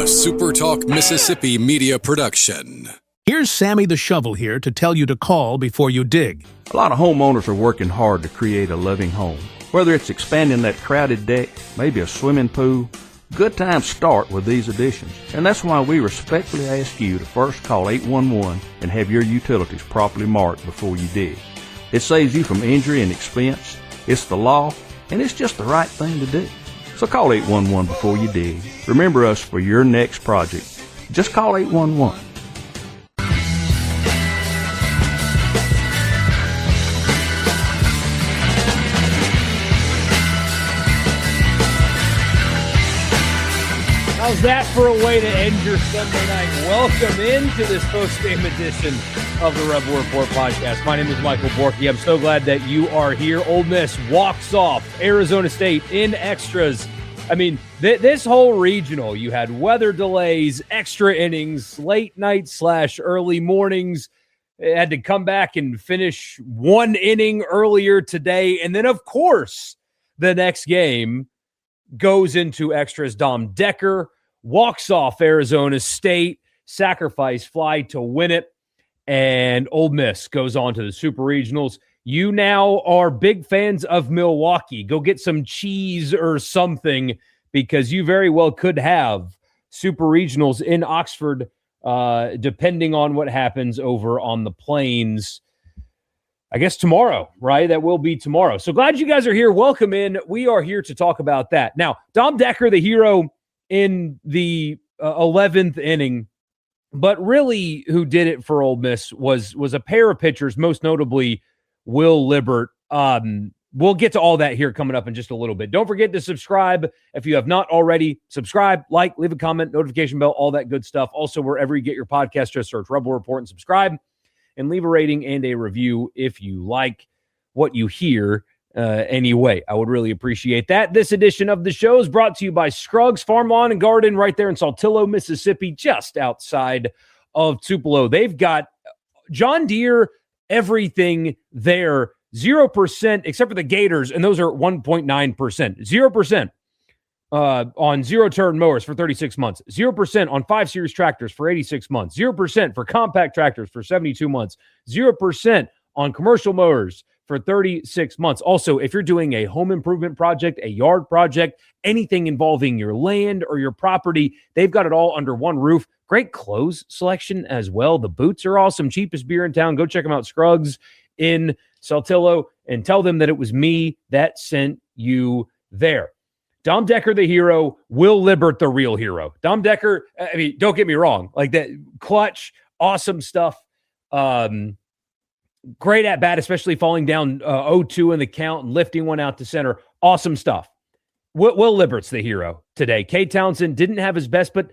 SuperTalk Mississippi media production. Here's Sammy the Shovel here to tell you to call before you dig. A lot of homeowners are working hard to create a loving home. Whether it's expanding that crowded deck, maybe a swimming pool, good times start with these additions. And that's why we respectfully ask you to first call 811 and have your utilities properly marked before you dig. It saves you from injury and expense. It's the law, and it's just the right thing to do. So call 811 before you dig. Remember us for your next project. Just call 811. How's that for a way to end your Sunday night? Welcome into this post-game edition of the Rebel Report podcast. My name is Michael Borky. I'm so glad that you are here. Ole Miss walks off Arizona State in extras. I mean, this whole regional, you had weather delays, extra innings, late night / early mornings. It had to come back and finish one inning earlier today. And then, of course, the next game goes into extras. Dom Decker walks off Arizona State, sacrifice fly to win it, and Ole Miss goes on to the Super Regionals. You now are big fans of Milwaukee. Go get some cheese or something, because you very well could have Super Regionals in Oxford, depending on what happens over on the Plains. I guess tomorrow, right? That will be tomorrow. So glad you guys are here. Welcome in. We are here to talk about that. Now, Dom Decker, the hero in the 11th inning, but really who did it for Ole Miss was a pair of pitchers, most notably Will Libbert. We'll get to all that here coming up in just a little bit. Don't forget to subscribe if you have not already. Subscribe, like, leave a comment, notification bell, all that good stuff. Also, wherever you get your podcast, just search Rebel Report and subscribe. And leave a rating and a review if you like what you hear anyway. I would really appreciate that. This edition of the show is brought to you by Scruggs Farm Lawn and Garden right there in Saltillo, Mississippi, just outside of Tupelo. They've got John Deere, everything there, 0%, except for the Gators, and those are 1.9%. 0%. On zero-turn mowers for 36 months, 0% on 5 Series tractors for 86 months, 0% for compact tractors for 72 months, 0% on commercial mowers for 36 months. Also, if you're doing a home improvement project, a yard project, anything involving your land or your property, they've got it all under one roof. Great clothes selection as well. The boots are awesome. Cheapest beer in town. Go check them out, Scruggs in Saltillo, and tell them that it was me that sent you there. Dom Decker, the hero. Will Libbert, the real hero. Dom Decker, I mean, don't get me wrong. Like that, clutch, awesome stuff. Great at bat, especially falling down 0-2 in the count and lifting one out to center. Awesome stuff. Will Libbert's the hero today. Kate Townsend didn't have his best, but,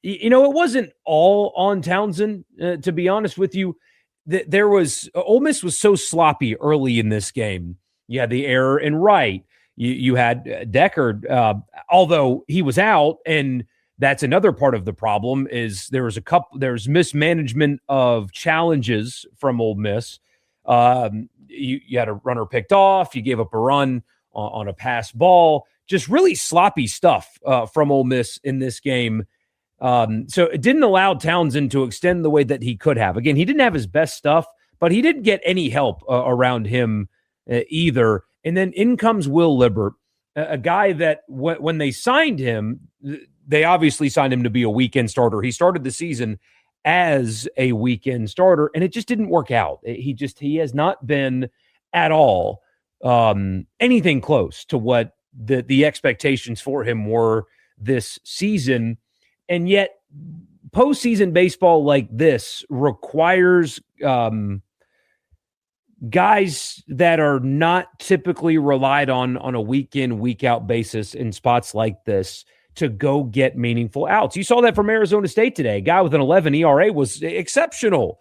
you know, it wasn't all on Townsend, to be honest with you. Ole Miss was so sloppy early in this game. You had the error in right. You had Decker, although he was out, and that's another part of the problem is there's mismanagement of challenges from Ole Miss. You had a runner picked off. You gave up a run on a pass ball. Just really sloppy stuff from Ole Miss in this game. So it didn't allow Townsend to extend the way that he could have. Again, he didn't have his best stuff, but he didn't get any help around him either. And then in comes Will Libbert, a guy that when they signed him, they obviously signed him to be a weekend starter. He started the season as a weekend starter, and it just didn't work out. He has not been at all anything close to what the expectations for him were this season. And yet postseason baseball like this requires guys that are not typically relied on a week in, week out basis in spots like this to go get meaningful outs. You saw that from Arizona State today. A guy with an 11 ERA was exceptional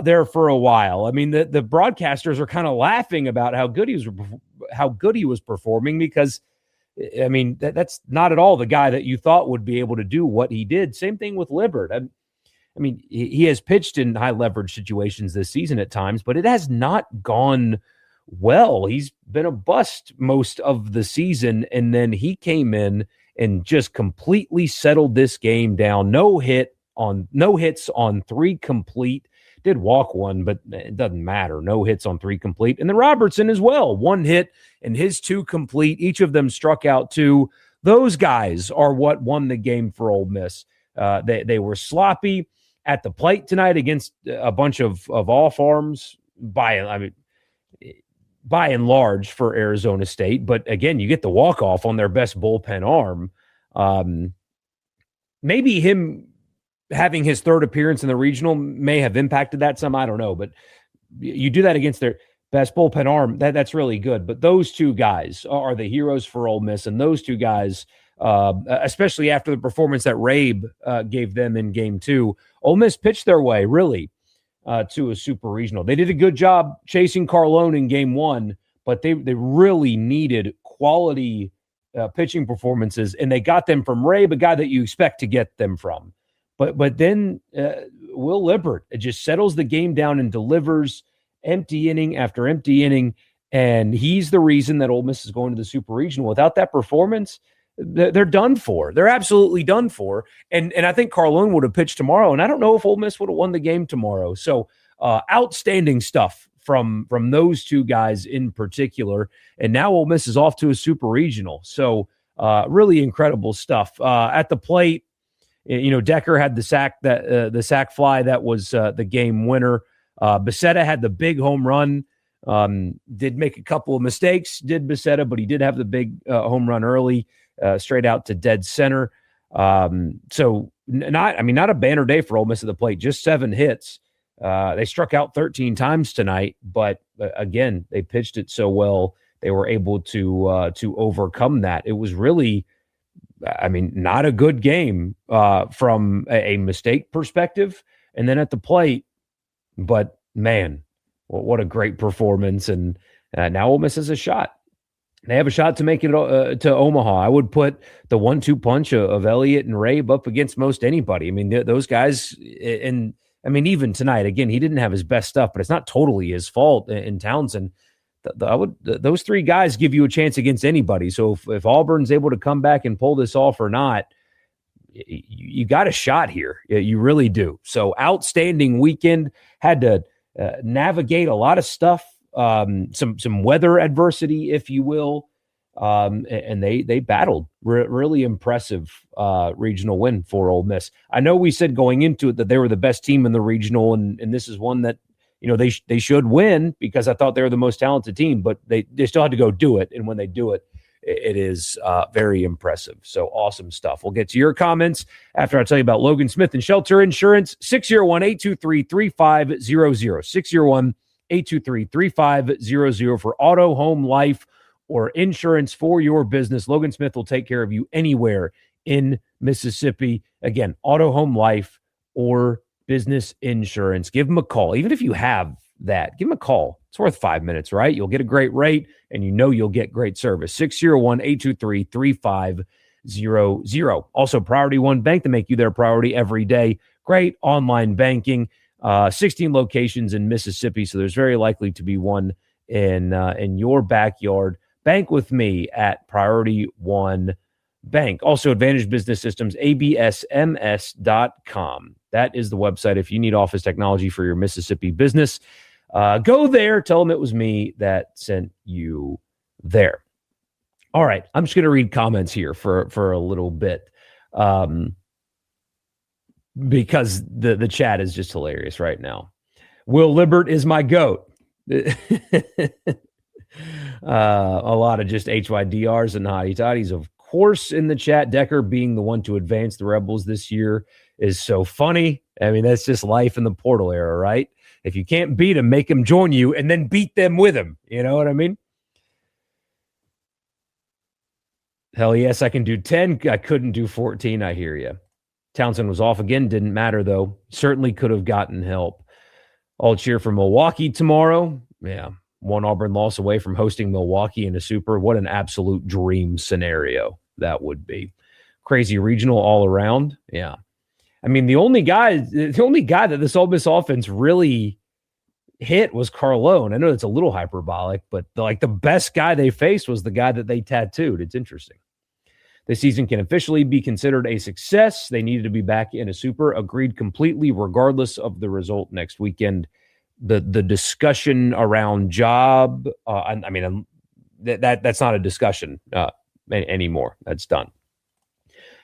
there for a while. I mean, the broadcasters are kind of laughing about how good he was performing because, I mean, that's not at all the guy that you thought would be able to do what he did. Same thing with Libbert. I mean, he has pitched in high leverage situations this season at times, but it has not gone well. He's been a bust most of the season, and then he came in and just completely settled this game down. No hits on 3 complete. Did walk one, but it doesn't matter. No hits on 3 complete. And then Robertson as well. 1 hit and his 2 complete. Each of them struck out 2. Those guys are what won the game for Ole Miss. They were sloppy at the plate tonight against a bunch of off arms by and large for Arizona State. But again, you get the walk-off on their best bullpen arm. Maybe him having his 3rd appearance in the regional may have impacted that some. I don't know. But you do that against their best bullpen arm, that's really good. But those 2 guys are the heroes for Ole Miss. And those 2 guys, especially after the performance that Rabe gave them in game 2, Ole Miss pitched their way, really, to a super regional. They did a good job chasing Carlone in game 1, but they really needed quality pitching performances, and they got them from Rabe, a guy that you expect to get them from. But then Will Lippert just settles the game down and delivers empty inning after empty inning, and he's the reason that Ole Miss is going to the super regional. Without that performance, they're done for. They're absolutely done for. And I think Carlone would have pitched tomorrow, and I don't know if Ole Miss would have won the game tomorrow. So outstanding stuff from those 2 guys in particular. And now Ole Miss is off to a super regional. So really incredible stuff. At the plate, Decker had the sack fly that was the game winner. Becerra had the big home run. Did make a couple of mistakes, did Becerra, but he did have the big home run early, straight out to dead center. So not a banner day for Ole Miss at the plate, just 7 hits. They struck out 13 times tonight, but again, they pitched it so well, they were able to overcome that. It was really, not a good game from a mistake perspective. And then at the plate, but man, what a great performance. And now Ole Miss has a shot. They have a shot to make it to Omaha. I would put the 1-2 punch of Elliott and Rabe up against most anybody. Those guys, and even tonight, again, he didn't have his best stuff, but it's not totally his fault in Townsend. Those 3 guys give you a chance against anybody. So if Auburn's able to come back and pull this off or not, you got a shot here. You really do. So outstanding weekend. Had to navigate a lot of stuff, some weather adversity, if you will, and they battled. Really impressive regional win for Ole Miss. I know we said going into it that they were the best team in the regional, and this is one that they should win because I thought they were the most talented team, but they still had to go do it, and when they do it, it is very impressive. So awesome stuff. We'll get to your comments after I tell you about Logan Smith and Shelter Insurance, 601-823-3500, 601-823-3500 for auto, home, life, or insurance for your business. Logan Smith will take care of you anywhere in Mississippi. Again, auto, home, life, or business insurance. Give them a call. Even if you have that, give them a call. It's worth 5 minutes, right? You'll get a great rate, and you'll get great service. 601-823-3500. Also, Priority One Bank to make you their priority every day. Great online banking. 16 locations in Mississippi, so there's very likely to be one in your backyard. Bank with me at Priority One Bank. Also, Advantage Business Systems, absms.com. That is the website if you need office technology for your Mississippi business. Go there. Tell them it was me that sent you there. All right. I'm just going to read comments here for a little bit because the chat is just hilarious right now. Will Lippert is my GOAT. A lot of just HYDRs and hottie toddies, of course, in the chat. Decker being the one to advance the Rebels this year is so funny. That's just life in the portal era, right? If you can't beat them, make them join you and then beat them with them. You know what I mean? Hell yes, I can do 10. I couldn't do 14. I hear you. Townsend was off again. Didn't matter, though. Certainly could have gotten help. I'll cheer for Milwaukee tomorrow. Yeah. One Auburn loss away from hosting Milwaukee in a super. What an absolute dream scenario that would be. Crazy regional all around. Yeah. The only guy that this Ole Miss offense really hit was Carlone. I know it's a little hyperbolic, but the best guy they faced was the guy that they tattooed. It's interesting. The season can officially be considered a success. They needed to be back in a super. Agreed completely, regardless of the result next weekend. The discussion around job, that's not a discussion anymore. That's done.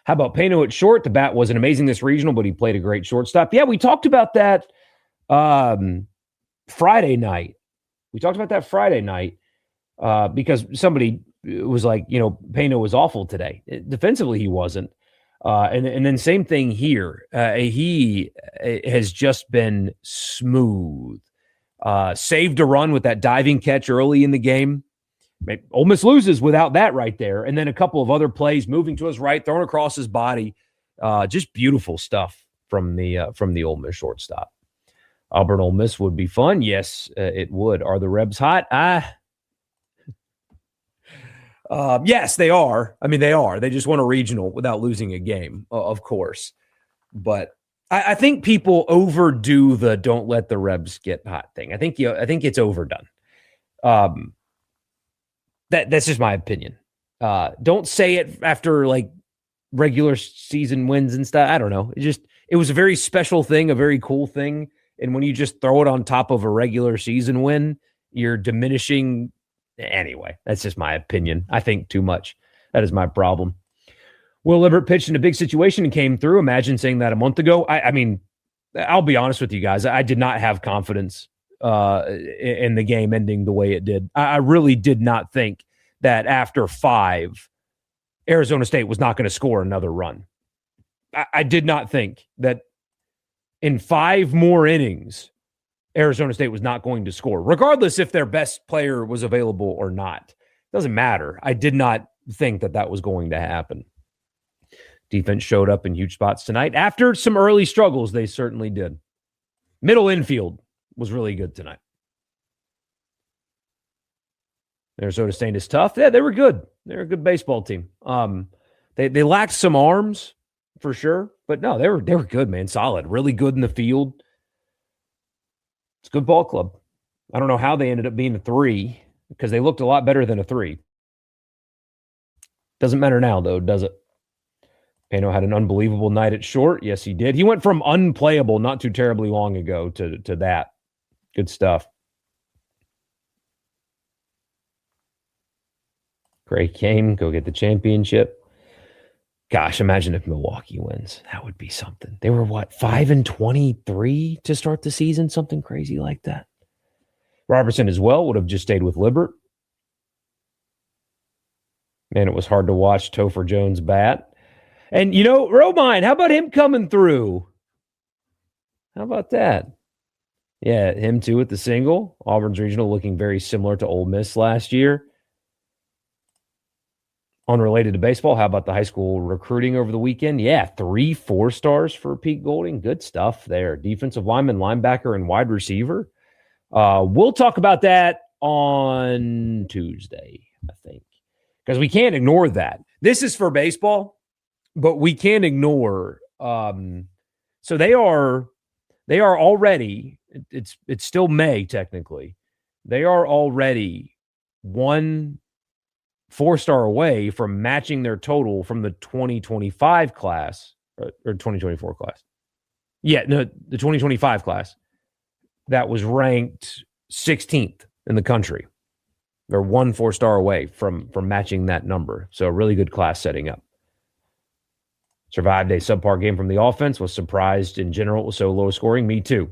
How about Pano at short? The bat wasn't amazing this regional, but he played a great shortstop. Yeah, we talked about that Friday night. Because somebody was like, Pano was awful today. Defensively, he wasn't. And then same thing here. He has just been smooth. Saved a run with that diving catch early in the game. Ole Miss loses without that right there. And then a couple of other plays, moving to his right, thrown across his body. Just beautiful stuff from the Ole Miss shortstop. Auburn Ole Miss would be fun. Yes, it would. Are the Rebs hot? Yes, they are. I mean, they are. They just won a regional without losing a game, of course. But I think people overdo the "don't let the Rebs get hot" thing. I think it's overdone. That's just my opinion. Don't say it after like regular season wins and stuff. I don't know. It was a very special thing, a very cool thing. And when you just throw it on top of a regular season win, you're diminishing. Anyway, that's just my opinion. I think too much. That is my problem. Will Libbert pitched in a big situation and came through. Imagine saying that a month ago. I mean, I'll be honest with you guys. I did not have confidence in the game ending the way it did. I really did not think that after 5, Arizona State was not going to score another run. I did not think that in 5 more innings, Arizona State was not going to score, regardless if their best player was available or not. Doesn't matter. I did not think that was going to happen. Defense showed up in huge spots tonight. After some early struggles, they certainly did. Middle infield was really good tonight. Arizona State is tough. Yeah, they were good. They're a good baseball team. They lacked some arms for sure, but no, they were good, man. Solid, really good in the field. It's a good ball club. I don't know how they ended up being a 3 because they looked a lot better than a 3. Doesn't matter now, though, does it? Pano had an unbelievable night at short. Yes, he did. He went from unplayable not too terribly long ago to that. Good stuff. Great game. Go get the championship. Gosh, imagine if Milwaukee wins. That would be something. They were, 5-23 to start the season? Something crazy like that. Robertson as well would have just stayed with Libbert. Man, it was hard to watch Topher Jones bat. And, Romine, how about him coming through? How about that? Yeah, him too with the single. Auburn's regional looking very similar to Ole Miss last year. Unrelated to baseball, how about the high school recruiting over the weekend? Yeah, 3 4-stars for Pete Golding. Good stuff there. Defensive lineman, linebacker, and wide receiver. We'll talk about that on Tuesday, I think, because we can't ignore that. This is for baseball, but we can't ignore. So they are already. It's still May technically. They are already 1 4-star away from matching their total from the 2025 class or 2024 class. Yeah, no, the 2025 class that was ranked 16th in the country. They're 1 4-star away from matching that number. So a really good class setting up. Survived a subpar game from the offense. Was surprised in general it was so low scoring. Me too.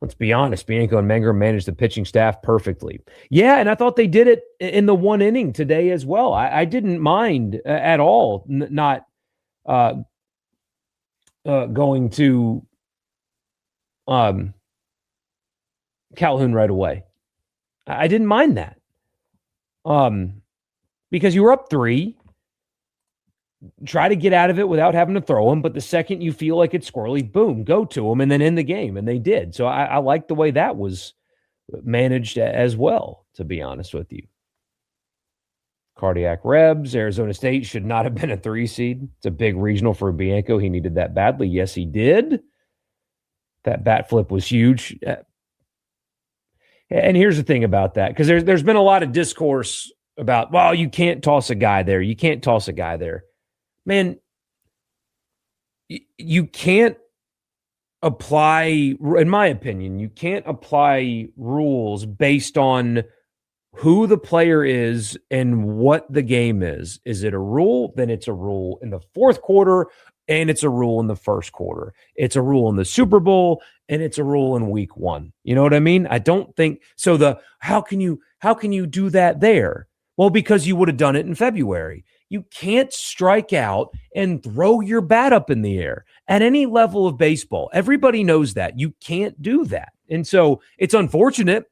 Let's be honest. Bianco and Menger managed the pitching staff perfectly. Yeah, and I thought they did it in the 1 inning today as well. I didn't mind at all not going to Calhoun right away. I didn't mind that because you were up 3. Try to get out of it without having to throw them. But the second you feel like it's squirrely, boom, go to them and then end the game. And they did. So I like the way that was managed as well, to be honest with you. Cardiac Rebs, Arizona State should not have been a 3 seed. It's a big regional for Bianco. He needed that badly. Yes, he did. That bat flip was huge. And here's the thing about that, because there's been a lot of discourse about, well, you can't toss a guy there. You can't toss a guy there. Man, you can't apply, in my opinion, you can't apply rules based on who the player is and what the game is. Is it a rule? Then it's a rule in the fourth quarter, and it's a rule in the first quarter. It's a rule in the Super Bowl, and it's a rule in week 1. You know what I mean? I don't think so. How can you do that there? Well, because you would have done it in February. You can't strike out and throw your bat up in the air at any level of baseball. Everybody knows that. You can't do that. And so it's unfortunate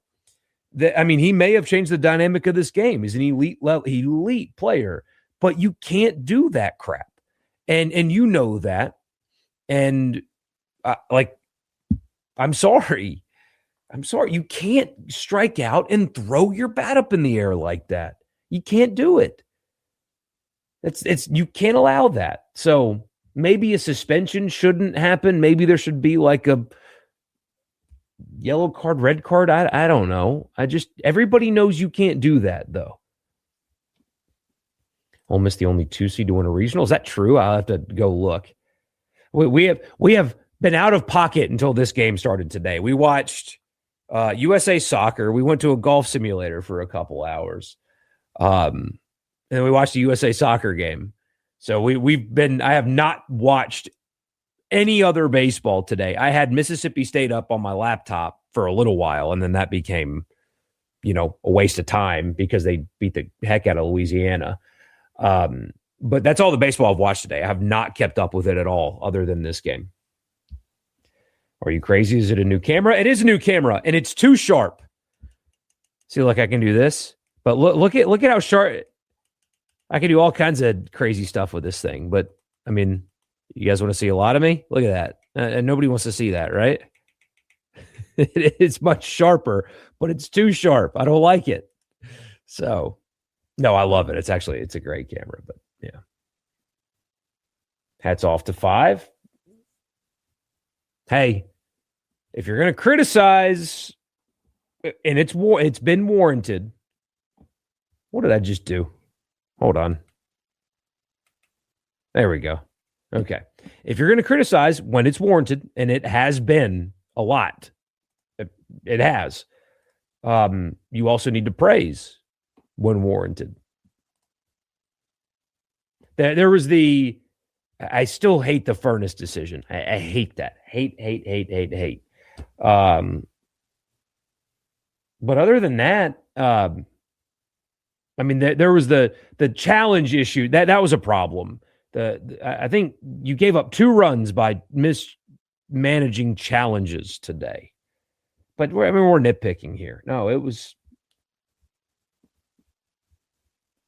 that, I mean, he may have changed the dynamic of this game. He's an elite player, but you can't do that crap. And you know that. And I'm sorry. You can't strike out and throw your bat up in the air like that. You can't do it. You can't allow that. So maybe a suspension shouldn't happen. Maybe there should be like a yellow card, red card. I don't know. Everybody knows you can't do that though. Ole Miss the only 2 seed to win a regional. Is that true? I'll have to go look. We have been out of pocket until this game started today. We watched USA Soccer. We went to a golf simulator for a couple hours. And then we watched the USA Soccer game. So I have not watched any other baseball today. I had Mississippi State up on my laptop for a little while, and then that became, a waste of time because they beat the heck out of Louisiana. But that's all the baseball I've watched today. I have not kept up with it at all other than this game. Are you crazy? Is it a new camera? It is a new camera, and it's too sharp. See, look, I can do this. But look at how sharp. I can do all kinds of crazy stuff with this thing. But, I mean, you guys want to see a lot of me? Look at that. And nobody wants to see that, right? It's much sharper, but it's too sharp. I don't like it. So, no, I love it. It's a great camera. But, yeah. Hats off to 5. Hey, if you're going to criticize, and it's been warranted. What did I just do? Hold on. There we go. Okay. If you're going to criticize when it's warranted, and it has been a lot, it has, you also need to praise when warranted. There was I still hate the Furness decision. I hate that. Hate. But other than that, I mean, there was the challenge issue. That was a problem. I think you gave up 2 runs by mismanaging challenges today. But we're nitpicking here. No, it was,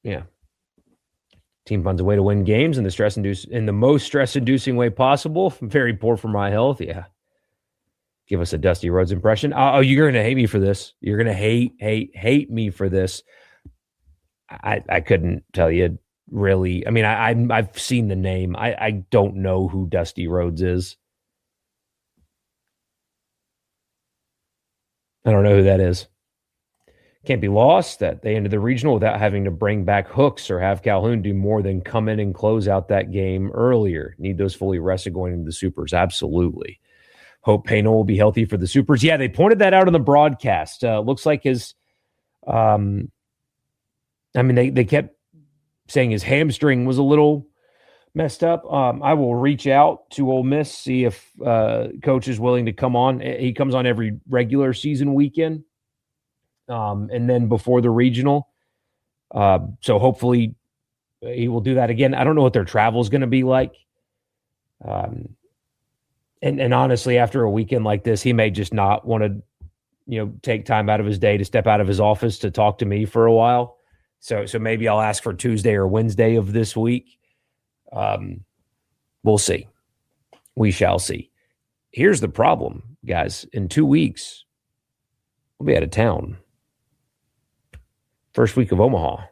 yeah. Team finds a way to win games in the most stress-inducing way possible. Very poor for my health. Yeah. Give us a Dusty Rhodes impression. Oh, you're going to hate me for this. You're going to hate me for this. I couldn't tell you really. I mean, I've seen the name. I don't know who Dusty Rhodes is. I don't know who that is. Can't be lost that they ended the regional without having to bring back Hooks or have Calhoun do more than come in and close out that game earlier. Need those fully rested going into the Supers. Absolutely. Hope Payno will be healthy for the Supers. Yeah, they pointed that out on the broadcast. Looks like his, they kept saying his hamstring was a little messed up. I will reach out to Ole Miss, see if coach is willing to come on. He comes on every regular season weekend. And then before the regional. So hopefully he will do that again. I don't know what their travel is going to be like. And honestly, after a weekend like this, he may just not want to, take time out of his day to step out of his office to talk to me for a while. So maybe I'll ask for Tuesday or Wednesday of this week. We'll see. We shall see. Here's the problem, guys. In 2 weeks, we'll be out of town. First week of Omaha.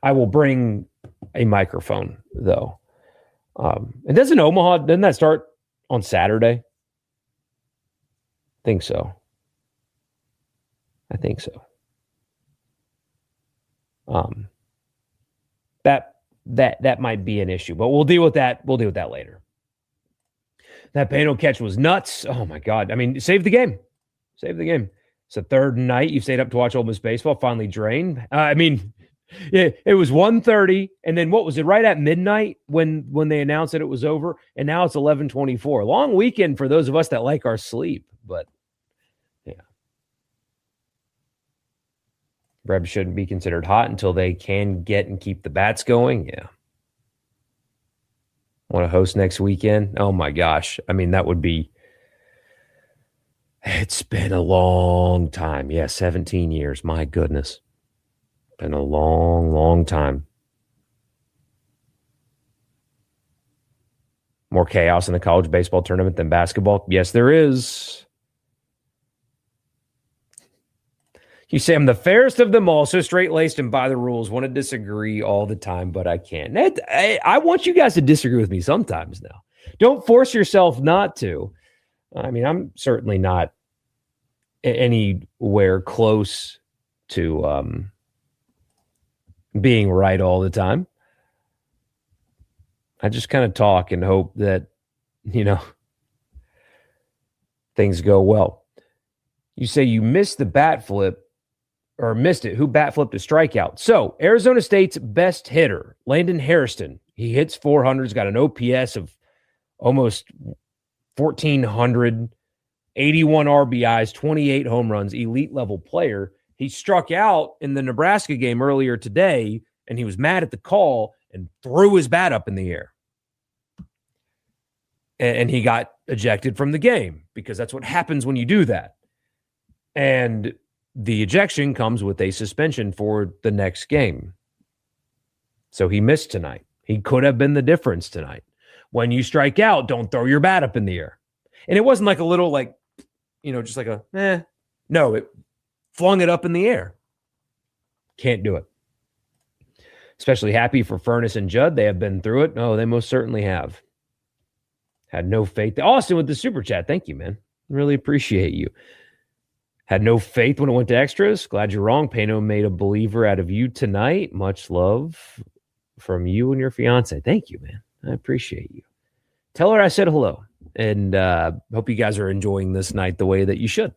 I will bring a microphone, though. And doesn't that start on Saturday? I think so. That might be an issue, but we'll deal with that. We'll deal with that later. That Pano catch was nuts. Oh my God. I mean, save the game. Save the game. It's a third night you've stayed up to watch Ole Miss baseball, finally drained. It was 1:30, and then what was it, right at midnight when they announced that it was over, and now it's 11:24. Long weekend for those of us that like our sleep, but yeah. Rebs shouldn't be considered hot until they can get and keep the bats going. Yeah. Want to host next weekend? Oh my gosh. I mean, that would be, it's been a long time. Yeah, 17 years. My goodness. Been a long, long time. More chaos in the college baseball tournament than basketball? Yes, there is. You say I'm the fairest of them all, so straight-laced and by the rules. Want to disagree all the time, but I can't. I want you guys to disagree with me sometimes now. Don't force yourself not to. I mean, I'm certainly not anywhere close to being right all the time. I just kind of talk and hope that, things go well. You say you missed the bat flip or missed it. Who bat flipped a strikeout? So Arizona State's best hitter, Landon Hairston, he hits 400, he's got an OPS of almost 1,400, 81 RBIs, 28 home runs, elite level player. He struck out in the Nebraska game earlier today, and he was mad at the call and threw his bat up in the air. And he got ejected from the game because that's what happens when you do that. And the ejection comes with a suspension for the next game. So he missed tonight. He could have been the difference tonight. When you strike out, don't throw your bat up in the air. And it wasn't like a little just like a, No, it flung it up in the air. Can't do it. Especially happy for Furness and Judd. They have been through it. Oh, they most certainly have. Had no faith. Austin with the super chat. Thank you, man. Really appreciate you. Had no faith when it went to extras. Glad you're wrong. Pano made a believer out of you tonight. Much love from you and your fiance. Thank you, man. I appreciate you. Tell her I said hello. And hope you guys are enjoying this night the way that you should,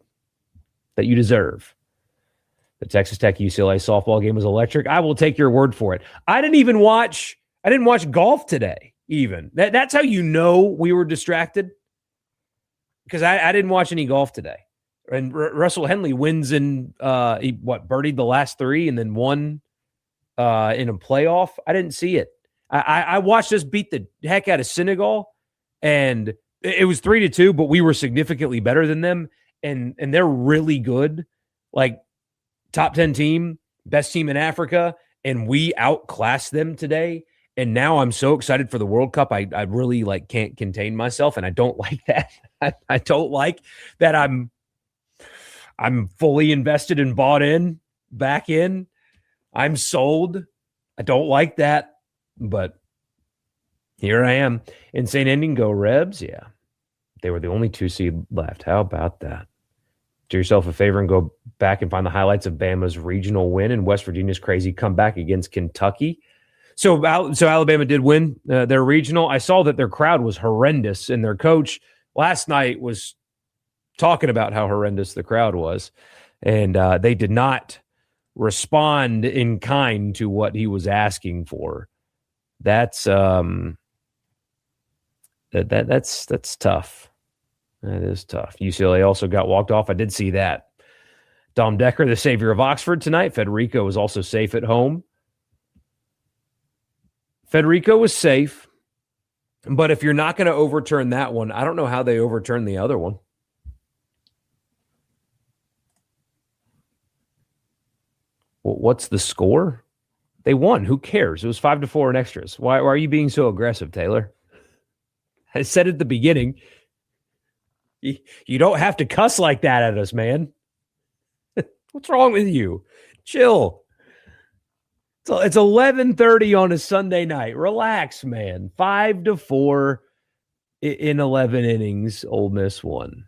that you deserve. The Texas Tech UCLA softball game was electric. I will take your word for it. I didn't watch golf today, even. That's how you know we were distracted. Because I didn't watch any golf today. And Russell Henley wins in, he birdied the last three and then won in a playoff. I didn't see it. I watched us beat the heck out of Senegal, and it was 3-2, but we were significantly better than them, and they're really good, like top 10 team, best team in Africa, and we outclassed them today. And now I'm so excited for the World Cup. I really can't contain myself, and I don't like that. I don't like that I'm fully invested and bought in, back in. I'm sold. I don't like that, but here I am. Insane ending, go Rebs. Yeah. They were the only 2 seed left. How about that? Do yourself a favor and go back and find the highlights of Bama's regional win and West Virginia's crazy comeback against Kentucky. So Alabama did win their regional. I saw that their crowd was horrendous, and their coach last night was talking about how horrendous the crowd was, and they did not respond in kind to what he was asking for. That's that's tough. That is tough. UCLA also got walked off. I did see that. Dom Decker, the savior of Oxford tonight. Federico was also safe at home. Federico was safe, but if you're not going to overturn that one, I don't know how they overturned the other one. What's the score? They won. Who cares? It was 5-4 in extras. Why are you being so aggressive, Taylor? I said at the beginning, you don't have to cuss like that at us, man. What's wrong with you? Chill. It's 11:30 on a Sunday night. Relax, man. 5-4 in 11 innings. Ole Miss won.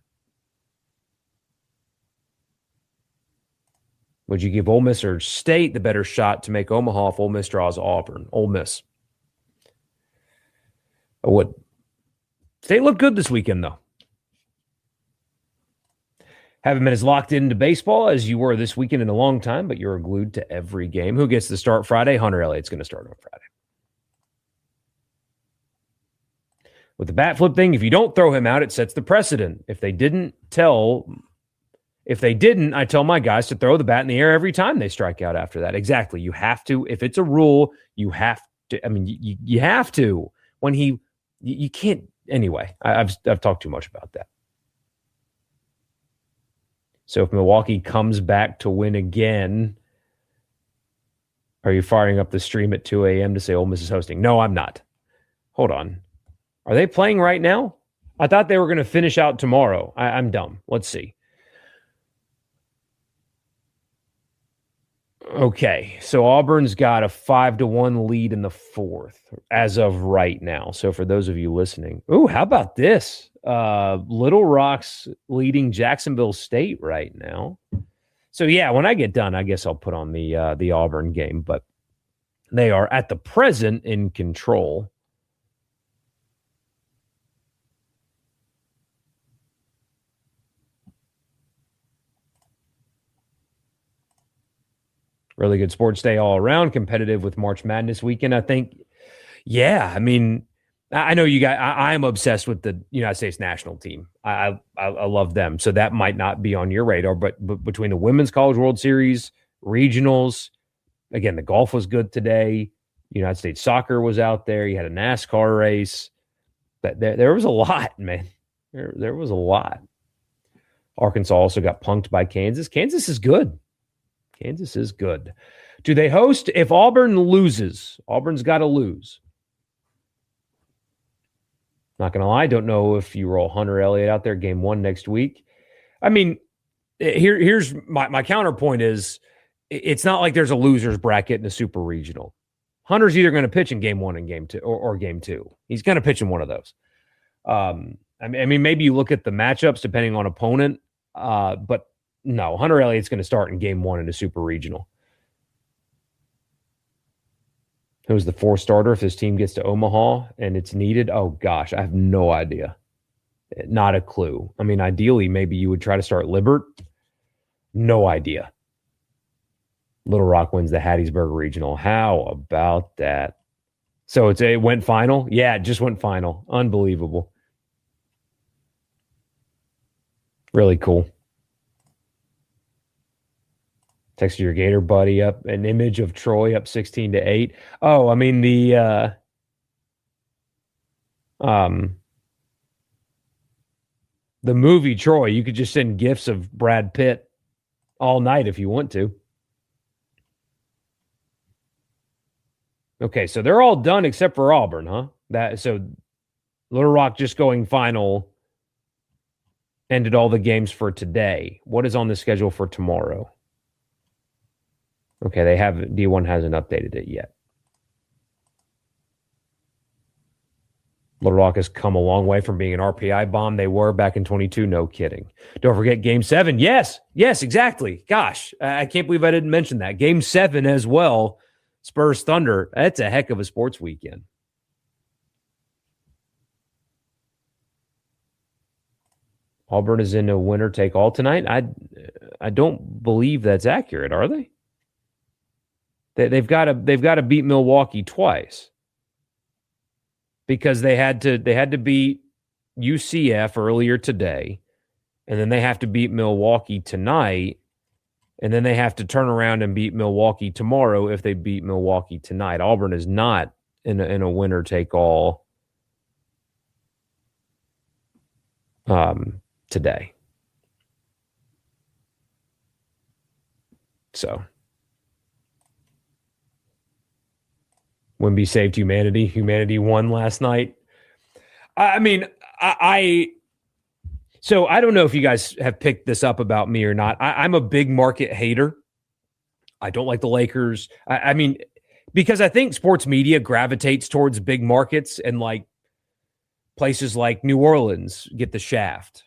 Would you give Ole Miss or State the better shot to make Omaha if Ole Miss draws Auburn? Ole Miss. I would. State looked good this weekend, though. Haven't been as locked into baseball as you were this weekend in a long time, but you're glued to every game. Who gets to start Friday? Hunter Elliott's going to start on Friday. With the bat flip thing, if you don't throw him out, it sets the precedent. If they didn't, I tell my guys to throw the bat in the air every time they strike out after that. Exactly. You have to. If it's a rule, you have to. I mean, you have to. When you can't. Anyway, I've talked too much about that. So if Milwaukee comes back to win again, are you firing up the stream at 2 a.m. to say Ole Miss is hosting? No, I'm not. Hold on. Are they playing right now? I thought they were going to finish out tomorrow. I'm dumb. Let's see. Okay, so Auburn's got a 5-1 lead in the fourth as of right now. So for those of you listening, ooh, how about this? Little Rock's leading Jacksonville State right now. So yeah, when I get done, I guess I'll put on the Auburn game, but they are at the present in control. Really good sports day all around, competitive with March Madness weekend, I think. Yeah, I mean, I know you guys, I'm obsessed with the United States national team. I love them. So that might not be on your radar, but between the Women's College World Series, regionals, again, the golf was good today. United States soccer was out there. You had a NASCAR race. There was a lot, man. There was a lot. Arkansas also got punked by Kansas. Kansas is good. Kansas is good. Do they host? If Auburn loses, Auburn's got to lose. Not going to lie, don't know if you roll Hunter Elliott out there game 1 next week. I mean, here's my counterpoint is it's not like there's a loser's bracket in a super regional. Hunter's either going to pitch in game 1 and game 2 or game 2. He's going to pitch in one of those. I mean, maybe you look at the matchups depending on opponent, but no, Hunter Elliott's going to start in game 1 in a super regional. Who's the 4th starter if this team gets to Omaha and it's needed? Oh, gosh, I have no idea. Not a clue. I mean, ideally, maybe you would try to start Libert. No idea. Little Rock wins the Hattiesburg Regional. How about that? So it went final? Yeah, it just went final. Unbelievable. Really cool. Text your Gator buddy up an image of Troy up 16-8. Oh, I mean the movie Troy, you could just send gifs of Brad Pitt all night if you want to. Okay, so they're all done except for Auburn, huh? So Little Rock just going final ended all the games for today. What is on the schedule for tomorrow? Okay, D1 hasn't updated it yet. Little Rock has come a long way from being an RPI bomb they were back in 22. No kidding. Don't forget Game 7. Yes, exactly. Gosh, I can't believe I didn't mention that. Game 7 as well. Spurs Thunder. That's a heck of a sports weekend. Auburn is in a winner take all tonight. I don't believe that's accurate, are they? They've got to beat Milwaukee twice because they had to beat UCF earlier today, and then they have to beat Milwaukee tonight, and then they have to turn around and beat Milwaukee tomorrow if they beat Milwaukee tonight. Auburn is not in a winner take all today. So. Wimby saved humanity. Humanity won last night. I mean, so I don't know if you guys have picked this up about me or not. I'm a big market hater. I don't like the Lakers. I mean, because I think sports media gravitates towards big markets and like places like New Orleans get the shaft.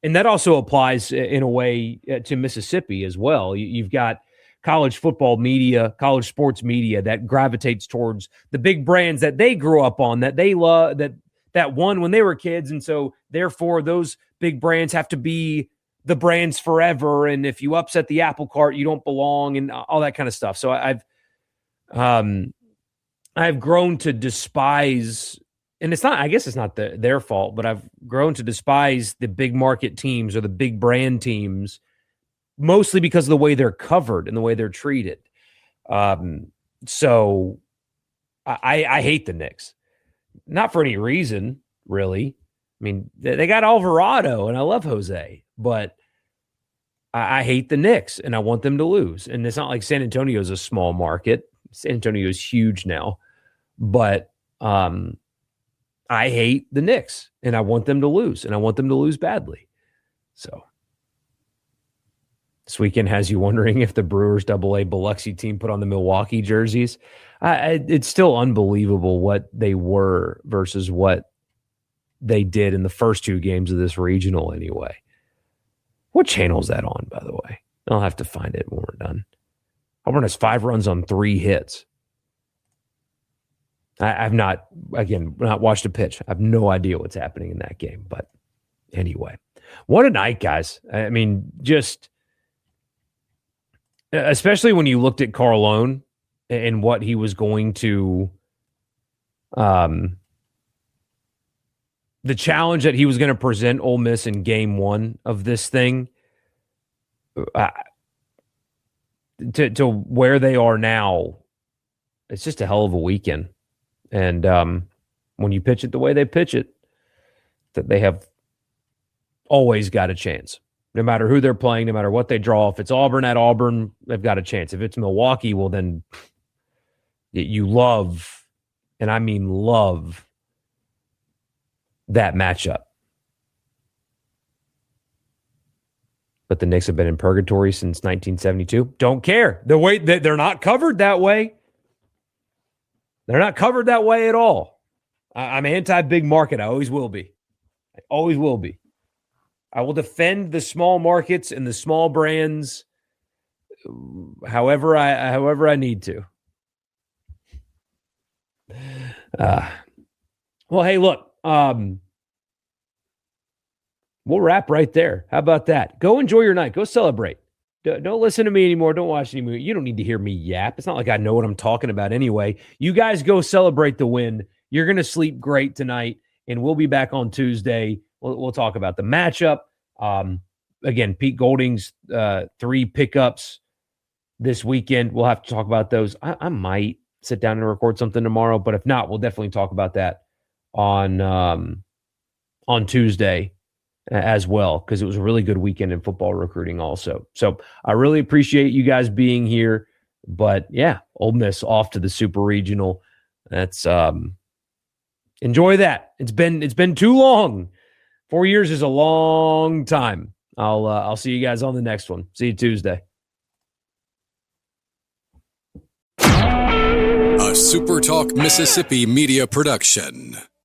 And that also applies in a way to Mississippi as well. You've got college football media, college sports media that gravitates towards the big brands that they grew up on, that they love, that won when they were kids. And so therefore those big brands have to be the brands forever. And if you upset the apple cart, you don't belong, and all that kind of stuff. So I've grown to despise, and I guess it's not their fault, but I've grown to despise the big market teams or the big brand teams, mostly because of the way they're covered and the way they're treated. So I hate the Knicks. Not for any reason, really. I mean, they got Alvarado, and I love Jose, but I hate the Knicks, and I want them to lose. And it's not like San Antonio is a small market. San Antonio is huge now. But I hate the Knicks, and I want them to lose, and I want them to lose badly. So this weekend has you wondering if the Brewers AA Biloxi team put on the Milwaukee jerseys. It's still unbelievable what they were versus what they did in the first two games of this regional anyway. What channel is that on, by the way? I'll have to find it when we're done. Auburn has 5 runs on 3 hits. I've not watched a pitch. I have no idea what's happening in that game. But anyway, what a night, guys. I mean, just especially when you looked at Carlone and what he was going to, the challenge that he was going to present Ole Miss in game 1 of this thing, to where they are now, it's just a hell of a weekend. And when you pitch it the way they pitch it, that they have always got a chance. No matter who they're playing, no matter what they draw. If it's Auburn at Auburn, they've got a chance. If it's Milwaukee, well, then you love, and I mean love, that matchup. But the Knicks have been in purgatory since 1972. Don't care. The way they're not covered that way. They're not covered that way at all. I'm anti-big market. I always will be. I always will be. I will defend the small markets and the small brands however I need to. Well, hey, look, we'll wrap right there. How about that? Go enjoy your night. Go celebrate. Don't listen to me anymore. Don't watch any movie. You don't need to hear me yap. It's not like I know what I'm talking about anyway. You guys go celebrate the win. You're going to sleep great tonight, and we'll be back on Tuesday. We'll talk about the matchup. Again, Pete Golding's 3 pickups this weekend. We'll have to talk about those. I might sit down and record something tomorrow, but if not, we'll definitely talk about that on Tuesday as well, because it was a really good weekend in football recruiting also. So I really appreciate you guys being here. But yeah, Ole Miss off to the Super Regional. That's enjoy that. It's been too long. 4 years is a long time. I'll see you guys on the next one. See you Tuesday. A SuperTalk Mississippi media production.